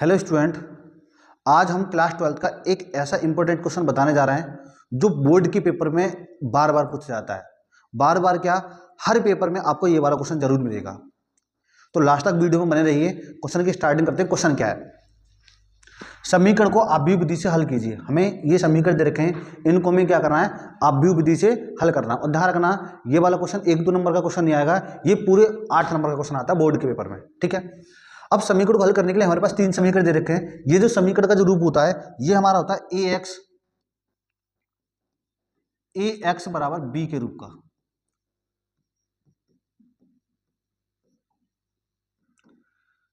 Hello student, आज हम class 12th का एक ऐसा इंपॉर्टेंट क्वेश्चन बताने जा रहे हैं जो बोर्ड के पेपर में बार बार पूछा जाता है। बार बार क्या, हर पेपर में आपको ये वाला क्वेश्चन जरूर मिलेगा। तो लास्ट तक वीडियो में बने रहिए। क्वेश्चन की स्टार्टिंग करते हैं। क्वेश्चन क्या है? समीकरण को आव्यूह विधि से हल कीजिए। हमें ये समीकरण दे रखे हैं, इनको हमें क्या करना है? आव्यूह विधि से हल करना। और ध्यान रखना, ये वाला क्वेश्चन 1-2 नंबर का क्वेश्चन नहीं आएगा, ये पूरे 8 नंबर का क्वेश्चन आता है बोर्ड के पेपर में। ठीक है। अब समीकरण को हल करने के लिए हमारे पास 3 समीकरण दे रखे हैं। ये जो समीकरण का जो रूप होता है, ये हमारा होता है ax बराबर b के रूप का।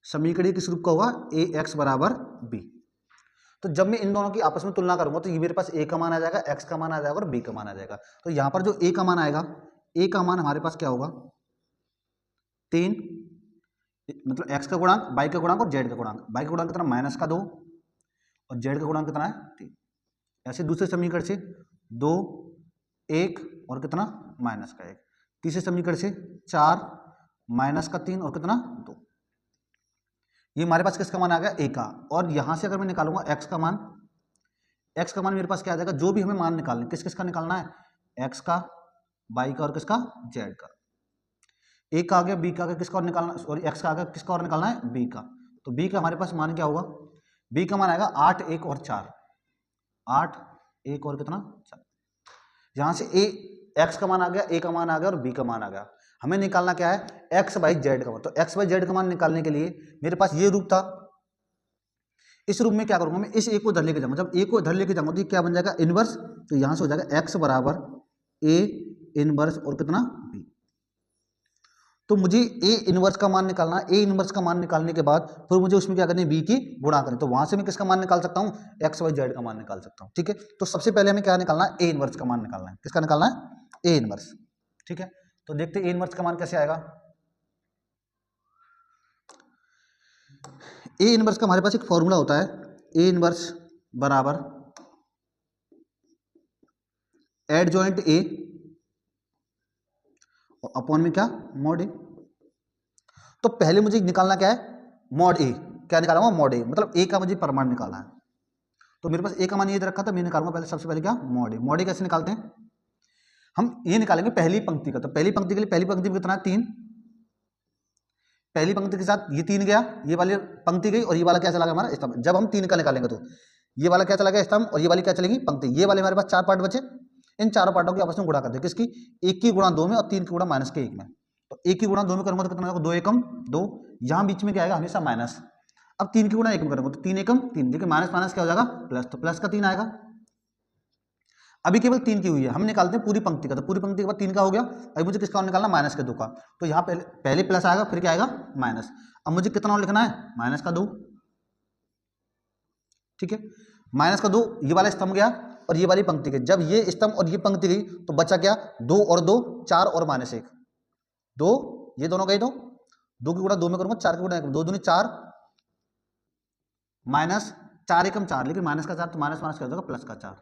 समीकरण किस रूप का होगा? ax बराबर b। तो जब मैं इन दोनों की आपस में तुलना करूंगा तो ये मेरे पास a का मान आ जाएगा, x का मान आ जाएगा और b का मान आ जाएगा। तो यहां पर जो a का मान आएगा, a का मान हमारे पास क्या होगा? 3, मतलब x का गुणांक, y का गुणांक और z का गुणांक। y का गुणांक कितना? -2 और z का गुणांक कितना है? 3। ऐसे दूसरे समीकरण से 2, 1 और कितना? -1। तीसरे समीकरण से 4, -3 और कितना? 2। ये हमारे पास किसका मान आ गया? a का। और यहां से अगर मैं निकालूंगा x का मान, x का मान मेरे पास क्या आ जाएगा? जो भी हमें मान निकालना है, किस किसका निकालना है? x का, y का और किसका? z का। a का आ गया, b का आ गया, किसका और निकालना? सॉरी, x का आ गया, किसका और निकालना है? b का। तो b का हमारे पास मान क्या होगा? b का मान आएगा 8, 1 और 4। 8, 1 और कितना? 4। यहां से x का मान आ गया, a का मान आ गया और b का मान आ गया। हमें निकालना क्या है? x बाई जेड का मान। तो x बाई जेड का मान निकालने के लिए मेरे पास ये रूप था। इस रूप में क्या करूंगा मैं? इस a को इधर लेके जाऊंगा। जब a को इधर लेके जाऊंगा तो ये क्या बन जाएगा? इनवर्स। तो यहां से हो जाएगा x बराबर a इनवर्स और कितना? b। तो मुझे a इनवर्स का मान निकालना है। a इनवर्स का मान निकालने के बाद फिर मुझे उसमें क्या करनी है? b की गुणा करनी। तो वहां से मैं किसका मान निकाल सकता हूँ? x बाई जेड का मान निकाल सकता हूँ। ठीक है। तो सबसे पहले हमें क्या निकालना है? a इनवर्स का मान निकालना है। किसका निकालना है? a inverse. ठीक है। तो देखते हैं a इनवर्स का मान कैसे आएगा। a इनवर्स का हमारे पास एक फॉर्मूला होता है, a इनवर्स बराबर एडजॉइंट a अपॉन में क्या? Mod a। तो पहले मुझे निकालना क्या है? Mod a। क्या निकालूंगा? मॉड a, मतलब a का मुझे परिमाण निकालना है। तो मेरे पास a का मान ये रखा था, मैं निकालूंगा पहले, सबसे पहले क्या? Mod a। मॉड a कैसे निकालते हैं? हम ये निकालेंगे पहली पंक्ति का। तो पहली पंक्ति के लिए, पहली पंक्ति में कितना है? 3। पहली पंक्ति के साथ ये 3 गया, ये वाली पंक्ति गई और ये वाला क्या चला गया? हमारा स्तंभ। जब हम 3 का निकालेंगे तो ये वाला क्या चला गया? स्तंभ। और ये वाली क्या चलेगी? पंक्ति। ये वाले हमारे पास 4 पार्ट बचे। इन चारों पार्टों की आपस में गुणा कर दे। किसकी? 1 की गुणा 2 में और 3 की गुणा -1 में। तो 1 की गुणा 2 में करूंगा तो कितना होगा? 2 एकम 2। यहां बीच में क्या आएगा? हमेशा माइनस। अब 3 की गुणा 1 में करूंगा तो 3 एकम 3। देखिए माइनस माइनस क्या हो जाएगा? प्लस। तो प्लस का 3 आएगा। अभी केवल 3 की हुई है, हम निकालते हैं पूरी पंक्ति का। तो पूरी पंक्ति के बाद 3 का हो गया। अभी मुझे किसका और निकालना? माइनस के 2 का। तो यहाँ पहले प्लस आएगा, फिर क्या आएगा? माइनस। अब मुझे कितना और लिखना है? माइनस का 2। ठीक है। माइनस का 2, ये वाला स्तंभ गया और ये वाली पंक्ति गई। जब ये स्तंभ और ये पंक्ति गई तो बचा क्या? 2 और 2 4 और -1। 2, ये दोनों गए तो 2 की गुणा 2 में करूंगा, 4 की गुणा 1 में, 2 दूनी 4 माइनस 4 एकम 4। लेकिन माइनस का 4 तो माइनस माइनस कर देगा, प्लस का 4।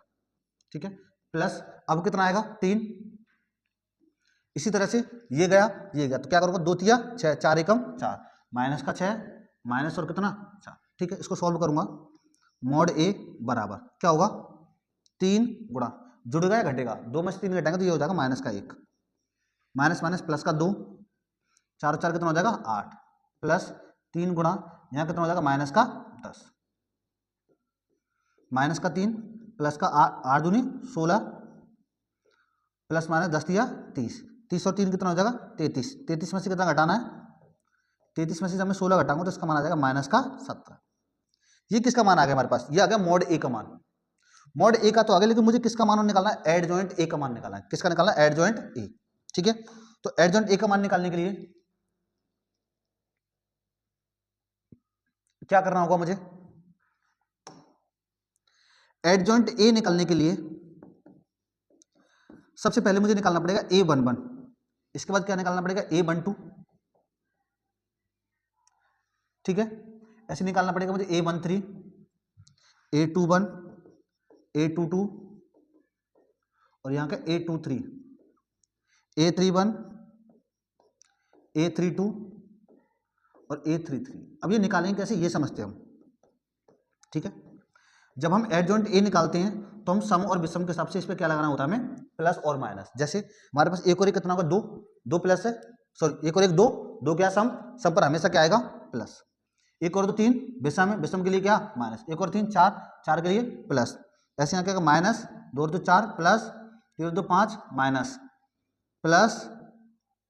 ठीक है। प्लस अब कितना आएगा? 3। इसी तरह से ये गया, ये गया, तो क्या करूंगा? 2 तिया 6, 4 एकम 4, माइनस का 6 माइनस और कितना? 4। ठीक है। इसको सॉल्व करूंगा। मॉड a बराबर क्या होगा? 3 गुणा, जुड़ेगा या घटेगा? 2 में से 3 घटाएंगे तो ये हो जाएगा माइनस का 1, माइनस माइनस प्लस का 2, 4 4 कितना हो जाएगा? 8, प्लस 3 गुणा, यहाँ कितना हो जाएगा? माइनस का 10, माइनस का 3 प्लस का 8 दूनी 16, प्लस माइनस 10 दिया 30, 30 और 3 कितना हो जाएगा? 33। 33 में से कितना घटाना है? 33 में से जब मैं 16 घटाऊंगा तो इसका मान आ जाएगा माइनस का 17। ये किसका मान आ गया हमारे पास? ये आ गया मॉड a का मान। मॉड a का तो आ गया, लेकिन मुझे किसका मान निकालना है? एडजॉइंट a का मान निकालना है। किसका निकालना है? Adjoint a। ठीक है। तो एडजॉइंट a का मान निकालने के लिए क्या करना होगा मुझे? एडजॉइंट a निकालने के लिए सबसे पहले मुझे निकालना पड़ेगा a11। इसके बाद क्या निकालना पड़ेगा? a12। ठीक है। ऐसे निकालना पड़ेगा मुझे a13, a21, a22 और यहाँ का a23, a31, a32 और a33। अब ये निकालेंगे कैसे, ये समझते हैं हम। ठीक है। जब हम एडजॉइंट ए निकालते हैं तो हम सम और विषम के हिसाब से इस पर क्या लगाना होता है हमें, प्लस और माइनस। जैसे हमारे पास एक और एक कितना होगा, दो, दो प्लस है, सॉरी एक और एक दो, दो क्या सम, सम पर हमेशा क्या आएगा प्लस। एक और दो तीन विषम है, विषम के लिए क्या माइनस, एक और तीन चार, चार के लिए प्लस। ऐसे यहाँ क्या माइनस, दो और दो चार प्लस, तीन और दो पाँच माइनस, प्लस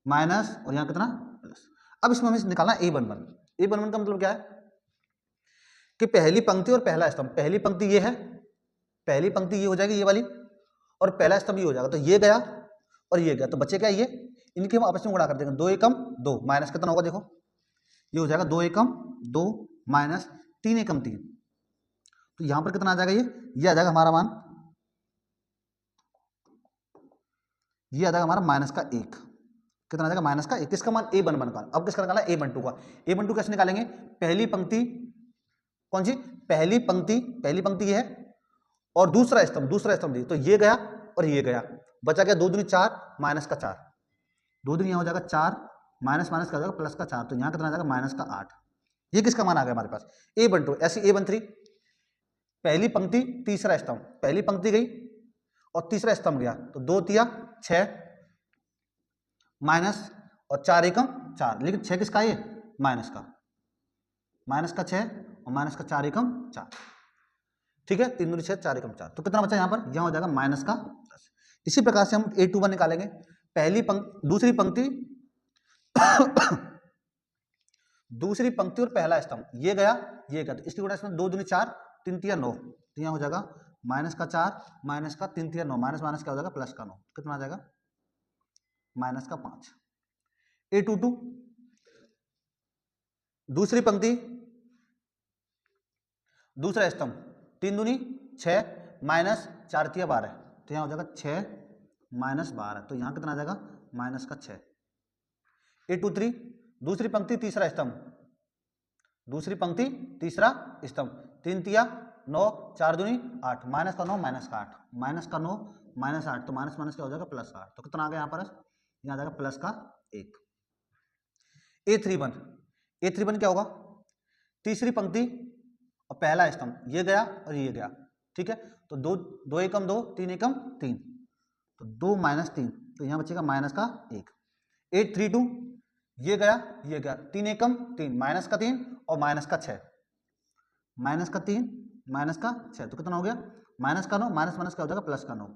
माइनस और यहाँ कितना प्लस। अब इसमें हमें निकालना ए वन वन। ए वन वन का मतलब क्या है कि पहली पंक्ति और पहला स्तंभ, पहली पंक्ति ये है, पहली पंक्ति ये हो जाएगी ये वाली, और पहला स्तंभ ये हो जाएगा, तो ये गया और ये गया, तो बचे क्या ये, इनके हम आपस में गुणा कर देंगे, दो एकम दो, माइनस कितना होगा देखो, ये हो जाएगा दो एकम दो माइनस तीन एकम तीन, तो यहां पर कितना आ जाएगा ये आ जाएगा हमारा मान, ये आ जाएगा हमारा माइनस का एक, कितना आ जाएगा माइनस का एक, किसका मान ए वन वन का। अब किसका निकाला, ए वन टू का। ए वन टू कैसे निकालेंगे, पहली पंक्ति कौन सी, पहली पंक्ति ये है और दूसरा स्तंभ, तो ये गया और ये गया, बचा गया दो दूनी चार माइनस का चार, दो दूनी यहाँ हो जाएगा चार, माइनस माइनस का हो जाएगा प्लस का चार, तो यहाँ कितना आ जाएगा माइनस का आठ। ये किसका मान आ गया हमारे पास, ए वन टू। ऐसी ए वन थ्री, पहली पंक्ति तीसरा स्तंभ, पहली पंक्ति गई और तीसरा स्तंभ गया, तो दो तिया छः माइनस और चार एकम चार, लेकिन छः किसका ये माइनस का छः और माइनस का चार एकम चार, ठीक है, तीन दूनी छः चार एकम चार, तो कितना बचा यहाँ पर, यहाँ हो जाएगा माइनस का 10। इसी प्रकार से हम ए टू वन निकालेंगे, पहली पंक्ति दूसरी पंक्ति और पहला स्तंभ, ये गया तो इसकी गुणा इसमें दो दूनी चार, तीन तिया नौ, तो यहाँ हो जाएगा माइनस का चार माइनस का तीन तिया नौ, माइनस माइनस क्या हो जाएगा प्लस का नौ, कितना आ जाएगा माइनस का पाँच। ए टू टू, दूसरी पंक्ति दूसरा स्तंभ, तीन दूनी छः माइनस चार तिया बारह, तो यहाँ हो जाएगा छः माइनस बारह, तो यहाँ कितना आ जाएगा माइनस का छः। ए टू थ्री, दूसरी पंक्ति तीसरा स्तंभ, तीन तिया नौ, चार दूनी आठ, माइनस का नौ माइनस का आठ, माइनस का नौ माइनस आठ, तो माइनस माइनस क्या हो जाएगा प्लस का आठ, तो कितना आ गया यहाँ पर, यहाँ आ जाएगा प्लस का एक। ए थ्री वन क्या होगा, तीसरी पंक्ति और पहला स्तंभ, ये गया और ये गया, ठीक है, तो दो एकम दो, तीन एकम तीन, तो दो माइनस तीन, तो यहाँ बचेगा माइनस का एक। 832, ये गया, तीन एकम तीन, माइनस का तीन और माइनस का छः, तो कितना हो गया माइनस का नौ, माइनस माइनस क्या हो जाएगा प्लस का नौ।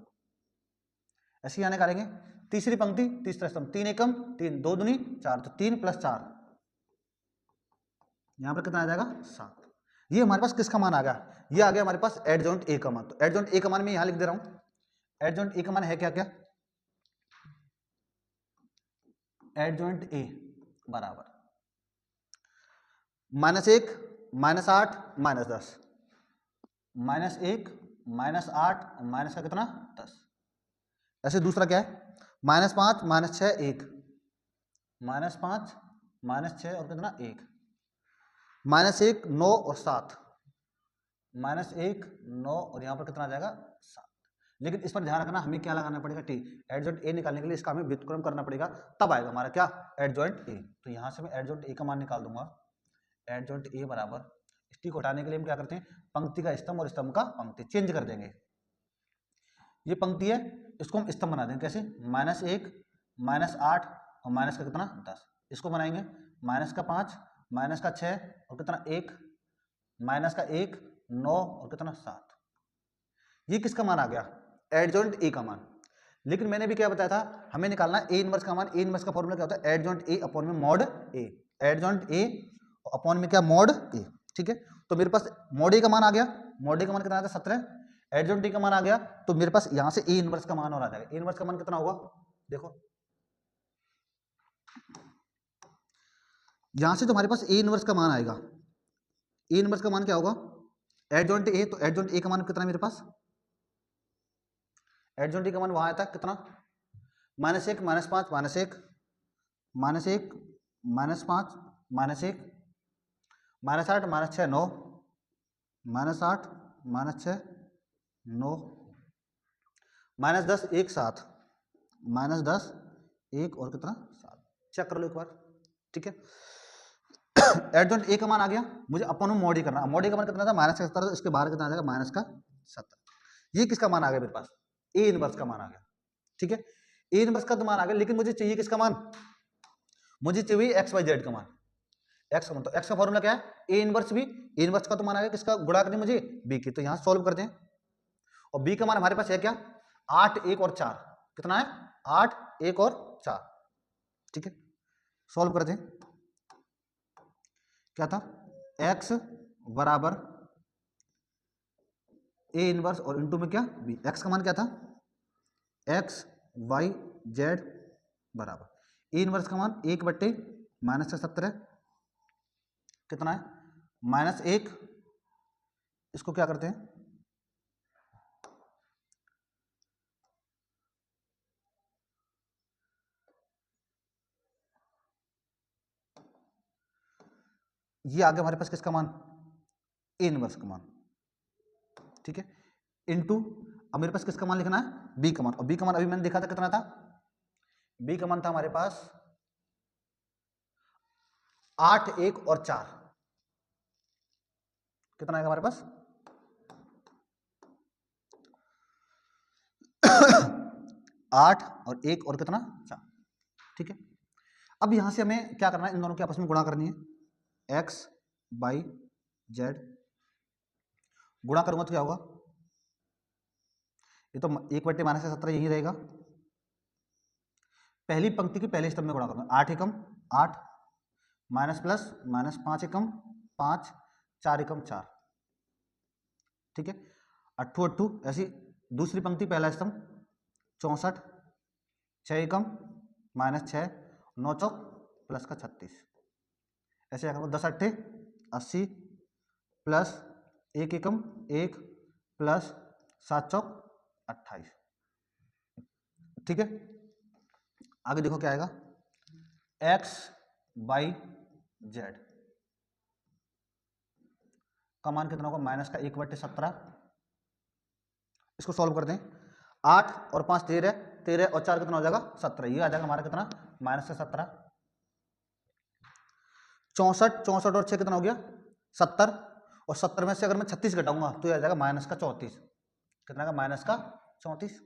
ऐसे यहाँ निकालेंगे, तीसरी पंक्ति तीसरा स्तंभ, तीन एकम तीन, दो दूनी चार, तो तीन प्लस चार, यहाँ पर कितना आ जाएगा सात। ये हमारे पास किसका मान आ गया, ये आ गया हमारे पास एडजॉइंट ए का मान। तो एडजॉइंट ए का मान मैं यहाँ लिख दे रहा हूँ, एडजॉइंट ए का मान है क्या क्या, एडजॉइंट ए बराबर माइनस एक माइनस आठ माइनस दस, माइनस एक माइनस आठ माइनस का कितना 10। ऐसे दूसरा क्या है, माइनस पाँच माइनस छः एक, माइनस पाँच माइनस छः और कितना एक, माइनस एक नौ और सात, माइनस एक नौ और यहाँ पर कितना आ जाएगा सात। लेकिन इस पर ध्यान रखना, हमें क्या लगाना पड़ेगा टी, एडजॉइंट ए निकालने के लिए इसका हमें व्युत्क्रम करना पड़ेगा, तब आएगा हमारा क्या एडजॉइंट ए। तो यहाँ से मैं एडजॉइंट ए का मान निकाल दूंगा, एडजॉइंट ए बराबर, इस टी को हटाने के लिए हम क्या करते हैं, पंक्ति का स्तंभ और स्तंभ का पंक्ति चेंज कर देंगे। ये पंक्ति है, इसको हम स्तंभ बना देंगे, कैसे, माइनस एक माइनस आठ और माइनस का कितना 10, इसको बनाएंगे माइनस का पाँच माइनस का छः और कितना एक, माइनस का एक नौ और कितना सात। ये किसका मान आ गया, एडजॉइंट ए का मान। लेकिन मैंने भी क्या बताया था, हमें निकालना ए इनवर्स का मान। ए इनवर्स का फॉर्मूला क्या होता है, एडजॉइंट ए अपॉन में mod A, adjoint A upon में क्या मॉड ए, ठीक है। तो मेरे पास मॉड ए का मान आ गया, मॉड ए का मान कितना आ गया 17, एडजॉइंट ए का मान आ गया, तो मेरे पास यहाँ से ए इनवर्स का मान और आ जाएगा। ए इनवर्स का मान कितना होगा, देखो यहां से तो हमारे पास ए इनवर्स का मान आएगा, ए इनवर्स का मान क्या होगा, एडजॉइंट ए, तो एडजॉइंट ए का मान कितना है मेरे पास, एडजॉइंट ए का मान वहां आया था कितना, माइनस एक माइनस पाँच माइनस एक माइनस एक माइनस पाँच माइनस एक माइनस आठ माइनस छः नौ, माइनस आठ माइनस छः नौ, माइनस दस एक सात, माइनस दस एक और कितना सात, चेक कर लो एक बार, ठीक है। एडजॉइंट ए का मान आ गया, मुझे अपन मॉड ही करना। मॉड ए का मान कितना था -70, तो इसके बाहर कितना आ जाएगा -70। ये किसका मान आ गया मेरे पास, ए इनवर्स का मान आ गया। ठीक है, ए इनवर्स का तो मान आ गया, लेकिन मुझे चाहिए किसका मान, मुझे चाहिए एक्स वाई जेड का मान। एक्स का मान, तो एक्स का फॉर्मूला क्या है, A inverse B. A inverse का तो मान आ गया किसका, गुणा करनी मुझे बी की, तो यहाँ सोल्व करते हैं। और बी का मान हमारे पास है क्या, 8, 1 और 4, कितना है 8, 1 और 4। ठीक है, सोल्व करते हैं। क्या था, x बराबर ए इनवर्स और इनटू में क्या बी। x का मान क्या था, x y z बराबर ए इनवर्स का मान 1/-70 कितना है -1। इसको क्या करते हैं, ये आ गया हमारे पास किसका मान, ए इनवर्स का मान। ठीक है, इनटू अब मेरे पास किसका मान लिखना है, बी का मान। और बी का मान अभी मैंने देखा था कितना था, बी का मान था हमारे पास 8, 1 और 4, कितना आएगा हमारे पास 8 और 1 और कितना 4। ठीक है, अब यहां से हमें क्या करना है, इन दोनों के आपस में गुणा करनी है। x बाई जेड गुणा करूंगा तो क्या होगा, ये तो 1/-70 यही रहेगा। पहली पंक्ति की पहले स्तंभ में गुणा करूंगा, 8 एकम 8 माइनस प्लस माइनस 5 एकम 5 4 एकम 4। ठीक है, 8 8 ऐसी दूसरी पंक्ति पहला स्तंभ 64 6 एकम माइनस 6 9 चौक प्लस का 36। ऐसे क्या करूँगा, 10 8 80 प्लस 1 एकम 1 प्लस 7 चौक 28। ठीक है, आगे देखो क्या आएगा, x बाई जेड का मान कितना होगा, -1/17। इसको सॉल्व करते हैं, 8 और 5 13, 13 और 4 कितना हो जाएगा 17, ये आ जाएगा हमारा कितना -17। 64 64 और 6 कितना हो गया 70, और 70 में से अगर मैं 36 घटाऊंगा तो ये आ जाएगा -34, कितना का -34।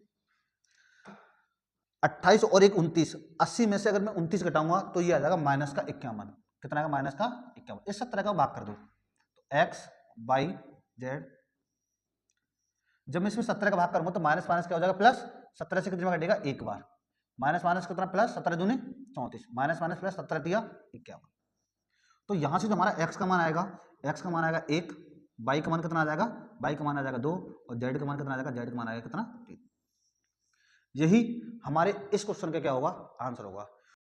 28 और 1 29, 80 में से अगर मैं 29 घटाऊंगा तो ये आ जाएगा -51, कितना का -51। इस 17 का भाग कर दो, तो x बाई जेड, जब मैं इसमें 17 का भाग करूंगा तो माइनस माइनस क्या हो जाएगा प्लस, 17 से कितनी बार कटेगा एक बार, माइनस माइनस कितना प्लस, 17 दूनी 34 माइनस माइनस प्लस 17 दिया 51। तो यहां से जो हमारा x का मान आएगा, x का मान आएगा 1, y का मान कितना आ जाएगा, y का मान आ जाएगा 2, और z का मान कितना आ जाएगा, z का मान आएगा कितना 3। यही हमारे इस क्वेश्चन का क्या होगा आंसर होगा।